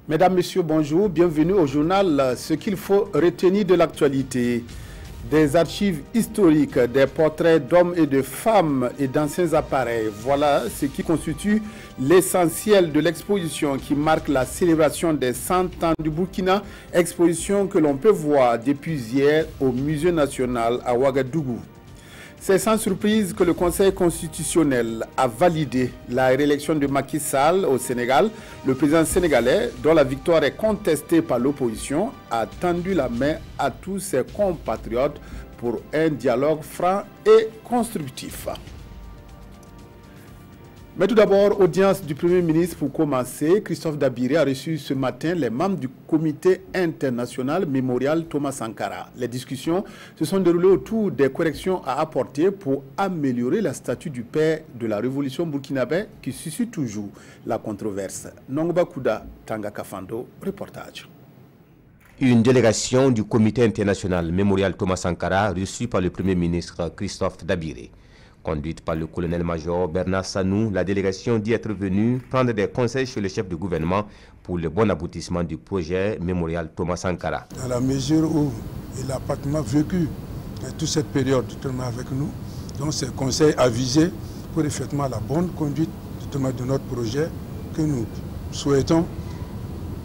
Mesdames, Messieurs, bonjour. Bienvenue au journal Ce qu'il faut retenir de l'actualité. Des archives historiques, des portraits d'hommes et de femmes et d'anciens appareils. Voilà ce qui constitue l'essentiel de l'exposition qui marque la célébration des 100 ans du Burkina. Exposition que l'on peut voir depuis hier au Musée national à Ouagadougou. C'est sans surprise que le Conseil constitutionnel a validé la réélection de Macky Sall au Sénégal. Le président sénégalais, dont la victoire est contestée par l'opposition, a tendu la main à tous ses compatriotes pour un dialogue franc et constructif. Mais tout d'abord, audience du Premier ministre pour commencer. Christophe Dabiré a reçu ce matin les membres du comité international mémorial Thomas Sankara. Les discussions se sont déroulées autour des corrections à apporter pour améliorer la statue du père de la révolution burkinabé qui suscite toujours la controverse. Nongba Kouda Tanga Kafando, reportage. Une délégation du comité international mémorial Thomas Sankara reçue par le Premier ministre Christophe Dabiré. Conduite par le colonel-major Bernard Sanou, la délégation dit être venue prendre des conseils chez le chef du gouvernement pour le bon aboutissement du projet mémorial Thomas Sankara. Dans la mesure où il a pratiquement vécu toute cette période avec nous, donc ces conseils avisés pour effectivement la bonne conduite de notre projet que nous souhaitons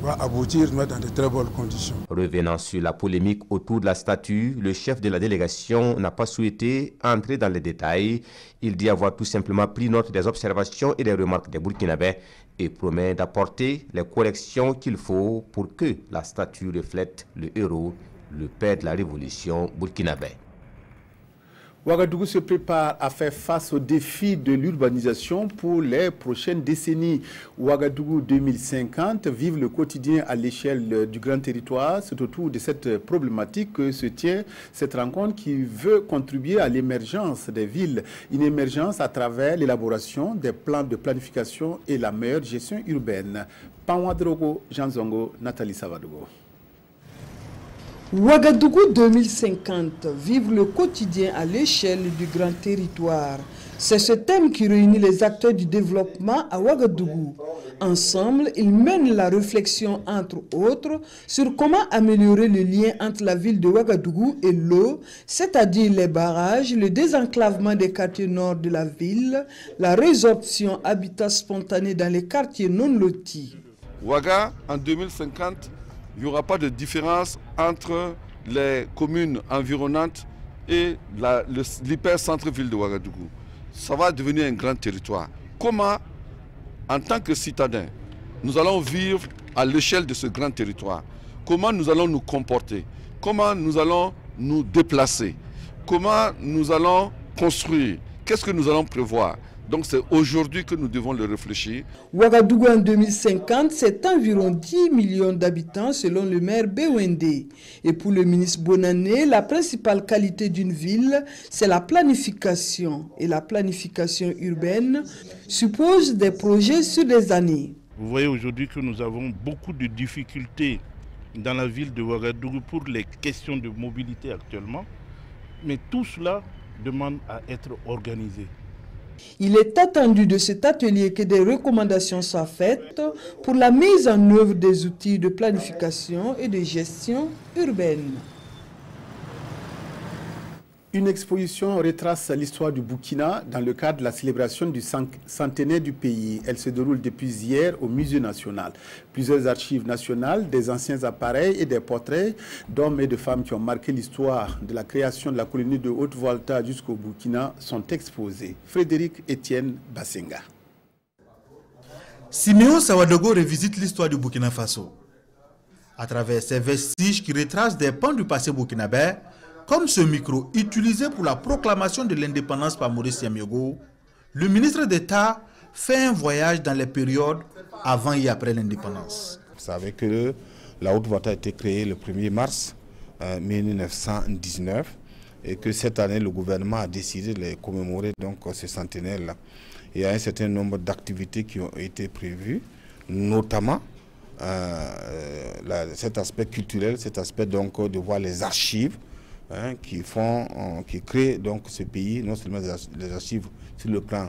va aboutir dans de très bonnes conditions. Revenant sur la polémique autour de la statue, le chef de la délégation n'a pas souhaité entrer dans les détails. Il dit avoir tout simplement pris note des observations et des remarques des Burkinabés et promet d'apporter les corrections qu'il faut pour que la statue reflète le héros, le père de la révolution burkinabé. Ouagadougou se prépare à faire face aux défis de l'urbanisation pour les prochaines décennies. Ouagadougou 2050 vive le quotidien à l'échelle du grand territoire. C'est autour de cette problématique que se tient cette rencontre qui veut contribuer à l'émergence des villes. Une émergence à travers l'élaboration des plans de planification et la meilleure gestion urbaine. Panwadrogo, Jean Zongo, Nathalie Savadogo. Ouagadougou 2050, vivre le quotidien à l'échelle du grand territoire. C'est ce thème qui réunit les acteurs du développement à Ouagadougou. Ensemble, ils mènent la réflexion, entre autres, sur comment améliorer le lien entre la ville de Ouagadougou et l'eau, c'est-à-dire les barrages, le désenclavement des quartiers nord de la ville, la résorption habitat spontané dans les quartiers non lotis. Ouaga, en 2050, il n'y aura pas de différence entre les communes environnantes et l'hyper-centre-ville de Ouagadougou. Ça va devenir un grand territoire. Comment, en tant que citadins, nous allons vivre à l'échelle de ce grand territoire? Comment nous allons nous comporter? Comment nous allons nous déplacer? Comment nous allons construire? Qu'est-ce que nous allons prévoir? Donc c'est aujourd'hui que nous devons le réfléchir. Ouagadougou en 2050, c'est environ 10 millions d'habitants selon le maire Bewende. Et pour le ministre Bonané, la principale qualité d'une ville, c'est la planification. Et la planification urbaine suppose des projets sur des années. Vous voyez aujourd'hui que nous avons beaucoup de difficultés dans la ville de Ouagadougou pour les questions de mobilité actuellement. Mais tout cela demande à être organisé. Il est attendu de cet atelier que des recommandations soient faites pour la mise en œuvre des outils de planification et de gestion urbaine. Une exposition retrace l'histoire du Burkina dans le cadre de la célébration du centenaire du pays. Elle se déroule depuis hier au Musée national. Plusieurs archives nationales, des anciens appareils et des portraits d'hommes et de femmes qui ont marqué l'histoire de la création de la colonie de Haute-Volta jusqu'au Burkina sont exposés. Frédéric Etienne Bassenga. Siméon Sawadogo revisite l'histoire du Burkina Faso. À travers ces vestiges qui retracent des pans du passé burkinabé, comme ce micro utilisé pour la proclamation de l'indépendance par Maurice Yamiogo, le ministre d'État fait un voyage dans les périodes avant et après l'indépendance. Vous savez que la Haute-Volta a été créée le 1er mars 1919 et que cette année, le gouvernement a décidé de commémorer donc, ce centenaire-là. Il y a un certain nombre d'activités qui ont été prévues, notamment cet aspect culturel, cet aspect donc, de voir les archives, qui créent donc ce pays, non seulement des archives sur le plan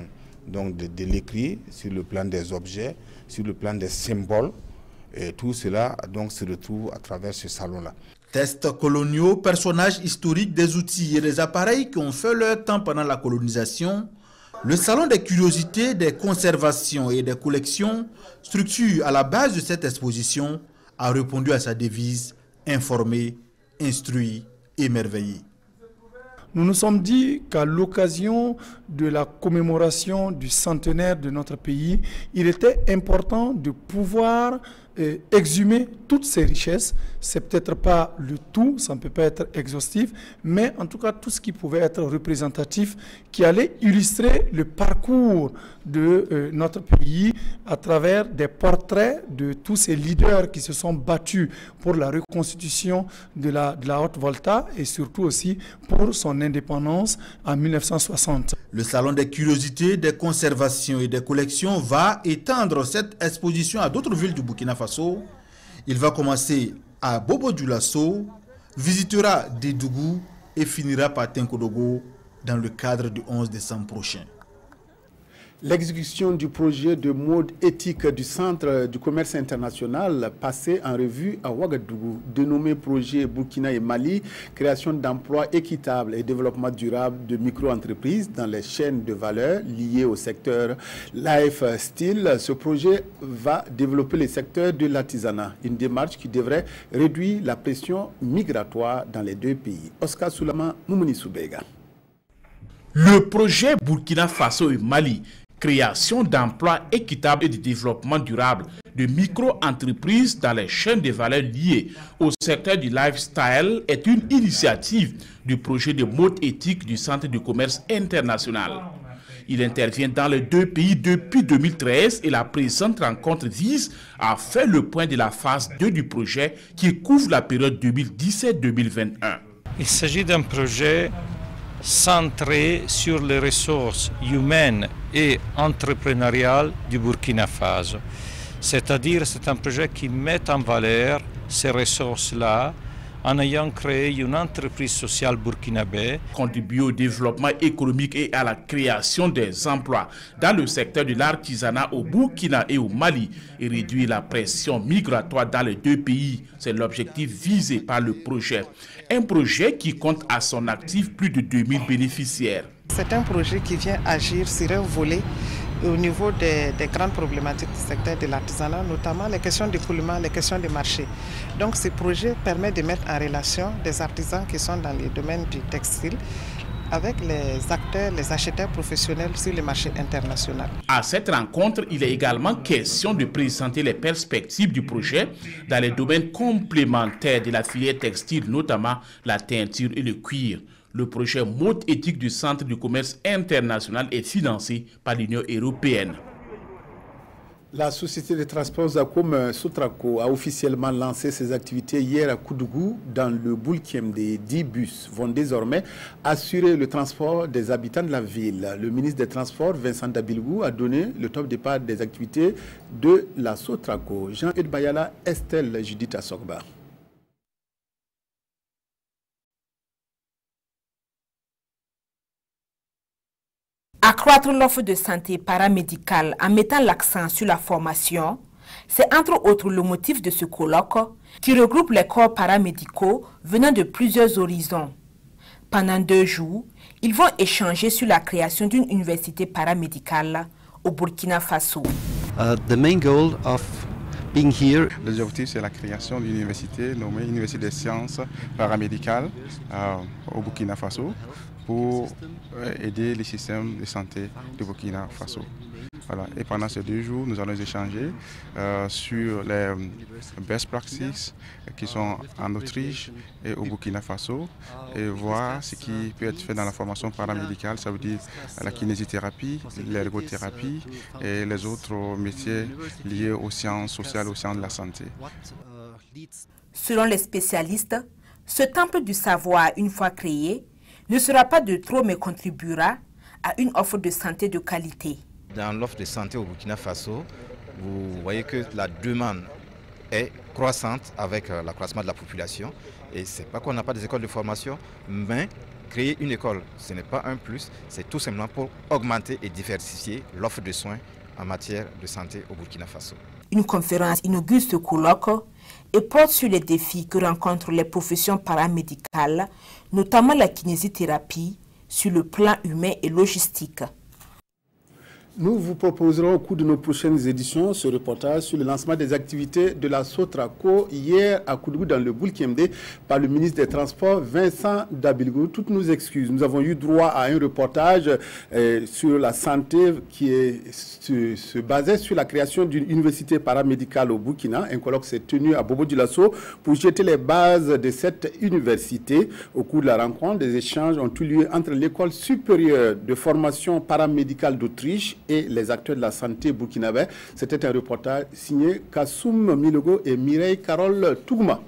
donc de l'écrit, sur le plan des objets, sur le plan des symboles, Et tout cela donc se retrouve à travers ce salon-là. Tests coloniaux, personnages historiques, des outils et des appareils qui ont fait leur temps pendant la colonisation, le salon des curiosités, des conservations et des collections, structure à la base de cette exposition, a répondu à sa devise « Informer, instruire, émerveiller ». Nous nous sommes dit qu'à l'occasion de la commémoration du centenaire de notre pays, il était important de pouvoir exhumer toutes ces richesses. C'est peut-être pas le tout, ça ne peut pas être exhaustif, mais en tout cas tout ce qui pouvait être représentatif, qui allait illustrer le parcours de notre pays à travers des portraits de tous ces leaders qui se sont battus pour la reconstitution de la Haute-Volta et surtout aussi pour son indépendance en 1960. Le salon des curiosités, des conservations et des collections va étendre cette exposition à d'autres villes du Burkina Faso. Il va commencer à Bobo-Dioulasso, visitera Dédougou et finira par Tenkodogo dans le cadre du 11 décembre prochain. L'exécution du projet de mode éthique du Centre du commerce international passé en revue à Ouagadougou, dénommé projet Burkina et Mali, création d'emplois équitables et développement durable de micro-entreprises dans les chaînes de valeur liées au secteur lifestyle. Ce projet va développer le secteur de l'artisanat, une démarche qui devrait réduire la pression migratoire dans les deux pays. Oscar Soulama, Moumouni Soubega. Le projet Burkina Faso et Mali, création d'emplois équitables et de développement durable de micro-entreprises dans les chaînes de valeur liées au secteur du lifestyle est une initiative du projet de mode éthique du Centre du commerce international. Il intervient dans les deux pays depuis 2013 et la présente rencontre vise à faire le point de la phase 2 du projet qui couvre la période 2017-2021. Il s'agit d'un projet centré sur les ressources humaines et entrepreneuriales du Burkina Faso. C'est-à-dire, c'est un projet qui met en valeur ces ressources-là en ayant créé une entreprise sociale burkinabé. Contribuer au développement économique et à la création des emplois dans le secteur de l'artisanat au Burkina et au Mali et réduire la pression migratoire dans les deux pays. C'est l'objectif visé par le projet. Un projet qui compte à son actif plus de 2000 bénéficiaires. C'est un projet qui vient agir sur un volet au niveau des grandes problématiques du secteur de l'artisanat, notamment les questions d'écoulement, les questions de marché. Donc ce projet permet de mettre en relation des artisans qui sont dans les domaines du textile avec les acteurs, les acheteurs professionnels sur le marché international. À cette rencontre, il est également question de présenter les perspectives du projet dans les domaines complémentaires de la filière textile, notamment la teinture et le cuir. Le projet Mode éthique du Centre du commerce international est financé par l'Union européenne. La société de transport Zakom Sotraco a officiellement lancé ses activités hier à Koudougou dans le Boulkiem. Des 10 bus vont désormais assurer le transport des habitants de la ville. Le ministre des Transports, Vincent Dabilgou, a donné le top départ des activités de la Sotraco. Jean-Ed Bayala, Estelle Judith Assogba. Accroître l'offre de santé paramédicale en mettant l'accent sur la formation, c'est entre autres le motif de ce colloque qui regroupe les corps paramédicaux venant de plusieurs horizons. Pendant 2 jours, ils vont échanger sur la création d'une université paramédicale au Burkina Faso. The main goal of being here. L'objectif, c'est la création d'une université nommée Université des sciences paramédicales au Burkina Faso, pour aider les systèmes de santé du Burkina Faso. Voilà. Et pendant ces 2 jours, nous allons échanger sur les best practices qui sont en Autriche et au Burkina Faso et voir ce qui peut être fait dans la formation paramédicale, ça veut dire la kinésithérapie, l'ergothérapie et les autres métiers liés aux sciences sociales, aux sciences de la santé. Selon les spécialistes, ce temple du savoir, une fois créé, ne sera pas de trop mais contribuera à une offre de santé de qualité. Dans l'offre de santé au Burkina Faso, vous voyez que la demande est croissante avec l'accroissement de la population. Et ce n'est pas qu'on n'a pas des écoles de formation, mais créer une école, ce n'est pas un plus, c'est tout simplement pour augmenter et diversifier l'offre de soins en matière de santé au Burkina Faso. Une conférence inaugure ce colloque et porte sur les défis que rencontrent les professions paramédicales, notamment la kinésithérapie, sur le plan humain et logistique. Nous vous proposerons au cours de nos prochaines éditions ce reportage sur le lancement des activités de la Sotraco hier à Koudougou dans le Boulkemde par le ministre des Transports Vincent Dabilgou. Toutes nos excuses. Nous avons eu droit à un reportage sur la santé qui se basait sur la création d'une université paramédicale au Burkina. Un colloque s'est tenu à Bobo-Dioulasso pour jeter les bases de cette université. Au cours de la rencontre, des échanges ont eu lieu entre l'école supérieure de formation paramédicale d'Autriche et les acteurs de la santé burkinabé. C'était un reportage signé Kassoum Milogo et Mireille Carole Tougma.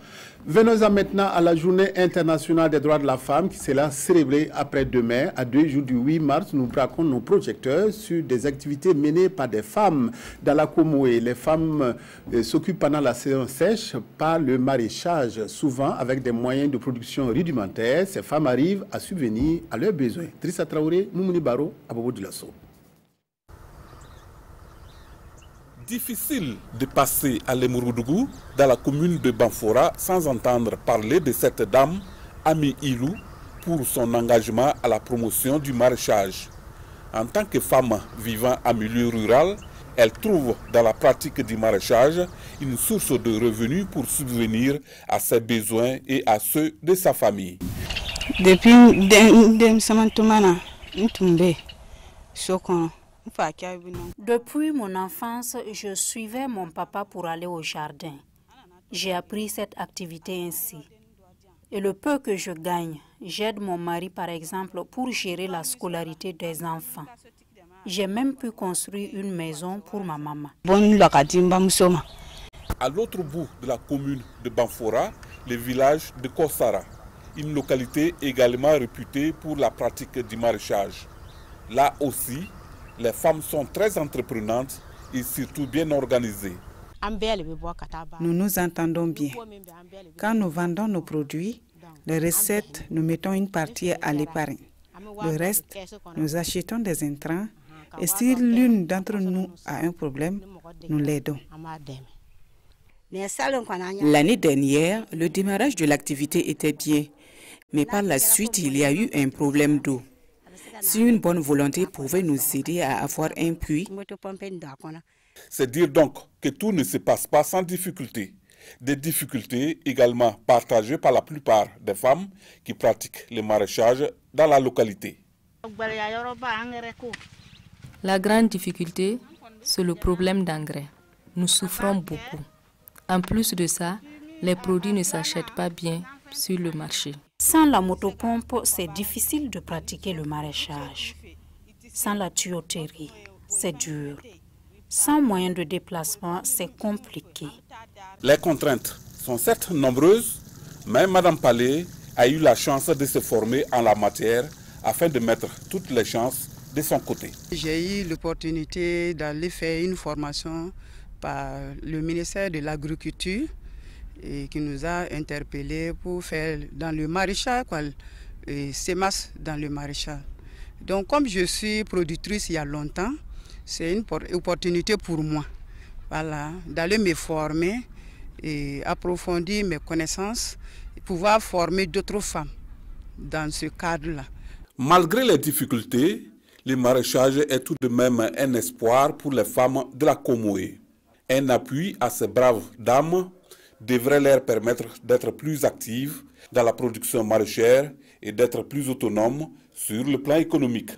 Venons-en maintenant à la journée internationale des droits de la femme qui sera célébrée après-demain. À 2 jours du 8 mars, nous braquons nos projecteurs sur des activités menées par des femmes dans la Comoé. Les femmes s'occupent pendant la saison sèche par le maraîchage, souvent avec des moyens de production rudimentaires. Ces femmes arrivent à subvenir à leurs besoins. Trissa Traoré, Moumouni Baro, à Bobo-Dioulasso. Difficile de passer à Lemouroudougou, dans la commune de Banfora, sans entendre parler de cette dame, Ami Ilou, pour son engagement à la promotion du maraîchage. En tant que femme vivant en milieu rural, elle trouve dans la pratique du maraîchage une source de revenus pour subvenir à ses besoins et à ceux de sa famille. Depuis mon enfance, je suivais mon papa pour aller au jardin. J'ai appris cette activité ainsi. Et le peu que je gagne, j'aide mon mari par exemple pour gérer la scolarité des enfants. J'ai même pu construire une maison pour ma maman. À l'autre bout de la commune de Banfora, le village de Kossara, une localité également réputée pour la pratique du maraîchage. Là aussi, les femmes sont très entreprenantes et surtout bien organisées. Nous nous entendons bien. Quand nous vendons nos produits, les recettes, nous mettons une partie à l'épargne. Le reste, nous achetons des intrants et si l'une d'entre nous a un problème, nous l'aidons. L'année dernière, le démarrage de l'activité était bien, mais par la suite, il y a eu un problème d'eau. Si une bonne volonté pouvait nous aider à avoir un puits. C'est dire donc que tout ne se passe pas sans difficulté. Des difficultés également partagées par la plupart des femmes qui pratiquent le maraîchage dans la localité. La grande difficulté, c'est le problème d'engrais. Nous souffrons beaucoup. En plus de ça, les produits ne s'achètent pas bien sur le marché. Sans la motopompe, c'est difficile de pratiquer le maraîchage. Sans la tuyauterie, c'est dur. Sans moyen de déplacement, c'est compliqué. Les contraintes sont certes nombreuses, mais Mme Palais a eu la chance de se former en la matière afin de mettre toutes les chances de son côté. J'ai eu l'opportunité d'aller faire une formation par le ministère de l'Agriculture et qui nous a interpellés pour faire dans le maraîchage, semences dans le maraîchage. Donc comme je suis productrice il y a longtemps, c'est une opportunité pour moi d'aller me former et approfondir mes connaissances et pouvoir former d'autres femmes dans ce cadre-là. Malgré les difficultés, le maraîchage est tout de même un espoir pour les femmes de la Comoé. Un appui à ces braves dames devrait leur permettre d'être plus actives dans la production maraîchère et d'être plus autonomes sur le plan économique.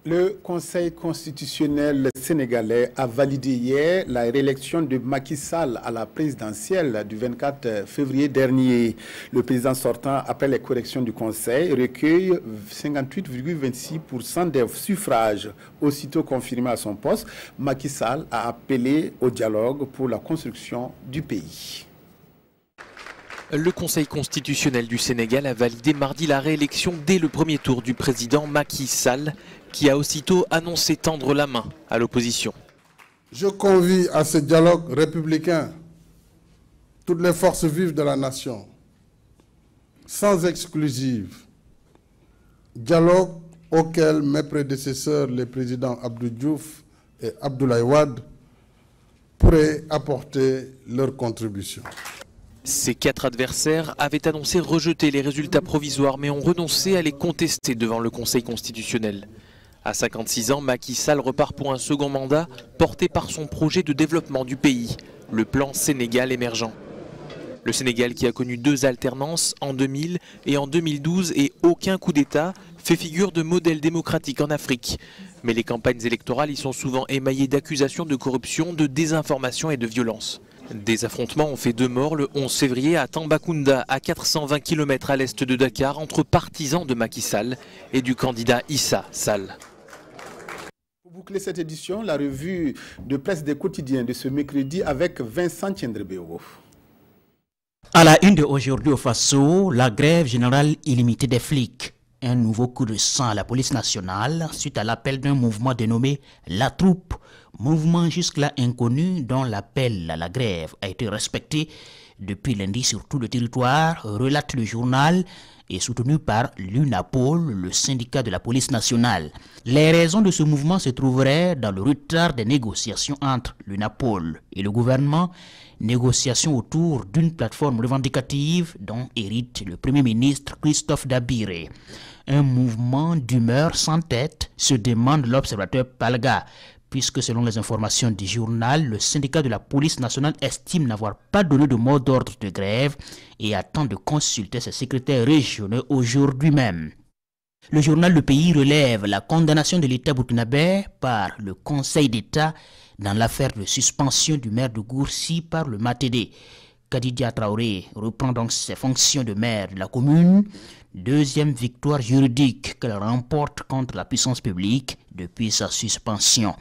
Le Conseil constitutionnel sénégalais a validé hier la réélection de Macky Sall à la présidentielle du 24 février dernier. Le président sortant, après les corrections du Conseil, recueille 58,26% des suffrages. Aussitôt confirmé à son poste, Macky Sall a appelé au dialogue pour la construction du pays. Le Conseil constitutionnel du Sénégal a validé mardi la réélection dès le premier tour du président Macky Sall, qui a aussitôt annoncé tendre la main à l'opposition. Je convie à ce dialogue républicain toutes les forces vives de la nation, sans exclusive. Dialogue auquel mes prédécesseurs, les présidents Abdou Diouf, et Abdoulaye Wade pourraient apporter leur contribution. Ces 4 adversaires avaient annoncé rejeter les résultats provisoires mais ont renoncé à les contester devant le Conseil constitutionnel. À 56 ans, Macky Sall repart pour un second mandat porté par son projet de développement du pays, le plan Sénégal émergent. Le Sénégal qui a connu 2 alternances en 2000 et en 2012 et aucun coup d'État fait figure de modèle démocratique en Afrique. Mais les campagnes électorales y sont souvent émaillées d'accusations de corruption, de désinformation et de violence. Des affrontements ont fait 2 morts le 11 février à Tambacounda, à 420 km à l'est de Dakar, entre partisans de Macky Sall et du candidat Issa Sall. Pour boucler cette édition, la revue de presse des quotidiens de ce mercredi avec Vincent Tiendrebeo. À la une de aujourd'hui au Faso, la grève générale illimitée des flics. Un nouveau coup de sang à la police nationale suite à l'appel d'un mouvement dénommé La Troupe. Mouvement jusque-là inconnu dont l'appel à la grève a été respecté depuis lundi sur tout le territoire, relate le journal, et soutenu par l'UNAPOL, le syndicat de la police nationale. Les raisons de ce mouvement se trouveraient dans le retard des négociations entre l'UNAPOL et le gouvernement, négociations autour d'une plateforme revendicative dont hérite le Premier ministre Christophe Dabiré. Un mouvement d'humeur sans tête, se demande l'observateur Palga, puisque selon les informations du journal, le syndicat de la police nationale estime n'avoir pas donné de mot d'ordre de grève et attend de consulter ses secrétaires régionaux aujourd'hui même. Le journal Le Pays relève la condamnation de l'État burkinabé par le Conseil d'État dans l'affaire de suspension du maire de Goursi par le Matédé. Kadidia Traoré reprend donc ses fonctions de maire de la commune. Deuxième victoire juridique qu'elle remporte contre la puissance publique depuis sa suspension.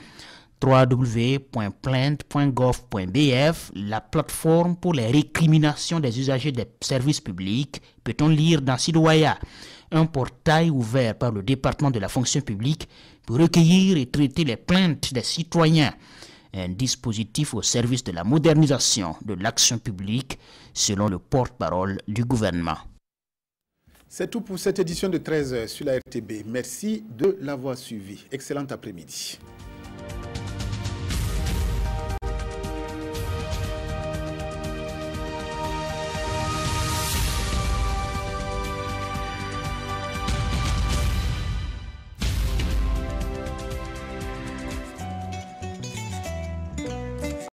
www.plainte.gov.bf, la plateforme pour les récriminations des usagers des services publics, peut-on lire dans Sidoaya, un portail ouvert par le département de la fonction publique pour recueillir et traiter les plaintes des citoyens. Un dispositif au service de la modernisation de l'action publique, selon le porte-parole du gouvernement. C'est tout pour cette édition de 13h sur la RTB. Merci de l'avoir suivi. Excellent après-midi.